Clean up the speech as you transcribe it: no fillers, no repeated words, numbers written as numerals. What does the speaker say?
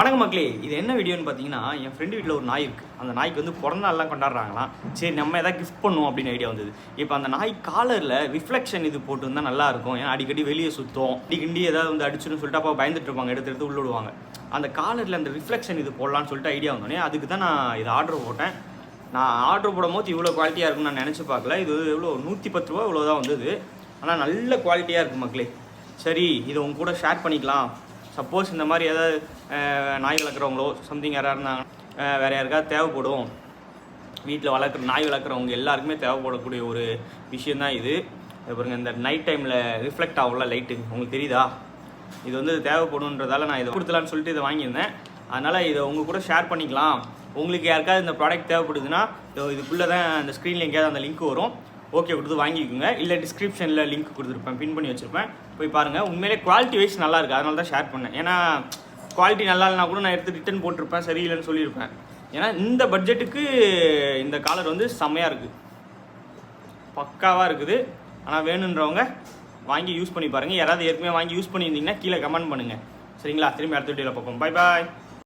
வணக்கம் மக்களே, இது என்ன வீடியோன்னு பார்த்தீங்கன்னா, என் ஃப்ரெண்டு வீட்டில் ஒரு நாய் இருக்குது. அந்த நாய்க்கு வந்து பிறந்த நாள்லாம் கொண்டாடுறாங்களாம். சரி நம்ம எதாவது கிஃப்ட் பண்ணுவோம் அப்படின்னு ஐடியா வந்தது. இப்போ அந்த நாய் காலரில் ரிஃப்ளெக்ஷன் இது போட்டு இருந்தால் நல்லாயிருக்கும். ஏன்னா அடிக்கடி வெளியே சுற்றும், கிண்டி ஏதாவது வந்து அடிச்சுன்னு சொல்லிட்டு அப்போ பயந்துட்டு இருப்பாங்க, எடுத்து உள்ள விடுவாங்க. அந்த காலரில் அந்த ரிஃப்ளெக்ஷன் இது போடலான்னு சொல்லிட்டு ஐடியா வந்தோடனே அதுக்கு தான் நான் இதை ஆர்டர் போட்டேன். நான் ஆர்டர் போடும் போது இவ்வளோ குவாலிட்டியாக இருக்குன்னு நான் நினச்சி பார்க்கல. இது எவ்வளோ 110 ரூபா இவ்வளோ தான் வந்தது. ஆனால் நல்ல குவாலிட்டியாக இருக்குது மக்களே. சரி, இதை உங்க கூட ஷேர் பண்ணிக்கலாம். சப்போஸ் இந்த மாதிரி ஏதாவது நாய் வளர்க்குறவங்களோ சம்திங் யாராக இருந்தாங்க, வேறு யாருக்காவது தேவைப்படும், வீட்டில் நாய் வளர்க்குறவங்க எல்லாருக்குமே தேவைப்படக்கூடிய ஒரு விஷயந்தான் இது. பாருங்க, இந்த நைட் டைமில் ரிஃப்ளெக்ட் ஆகும்ல லைட்டு, உங்களுக்கு தெரியுதா? இது வந்து தேவைப்படுன்றதால நான் இதை கொடுத்துலான்னு சொல்லிட்டு இதை வாங்கியிருந்தேன். அதனால் இதை உங்கள் கூட ஷேர் பண்ணிக்கலாம். உங்களுக்கு யாருக்காவது இந்த ப்ராடக்ட் தேவைப்படுதுன்னா இதுக்குள்ளே தான் அந்த ஸ்க்ரீனில் எங்கேயாவது அந்த லிங்க் வரும், ஓகே கொடுத்து வாங்கிக்கோங்க. இல்லை டிஸ்கிரிப்ஷனில் லிங்க் கொடுத்துருப்பேன், பின் பண்ணி வச்சுருப்பேன், போய் பாருங்கள். உண்மையிலே குவாலிட்டி வைஸ் நல்லா இருக்குது, அதனால தான் ஷேர் பண்ணேன். ஏன்னா குவாலிட்டி நல்லா இல்லைனா கூட நான் எடுத்து ரிட்டன் போட்டிருப்பேன், சரியில்லைன்னு சொல்லியிருப்பேன். ஏன்னா இந்த பட்ஜெட்டுக்கு இந்த காலர் வந்து செம்மையாக இருக்குது, பக்காவாக இருக்குது. ஆனால் வேணுன்றவங்க வாங்கி யூஸ் பண்ணி பாருங்கள். யாராவது ஏற்கனவே வாங்கி யூஸ் பண்ணியிருந்தீங்கன்னா கீழே கமெண்ட் பண்ணுங்கள், சரிங்களா? திரும்பி அடுத்த வீடியோவில் பார்ப்போம். Bye bye.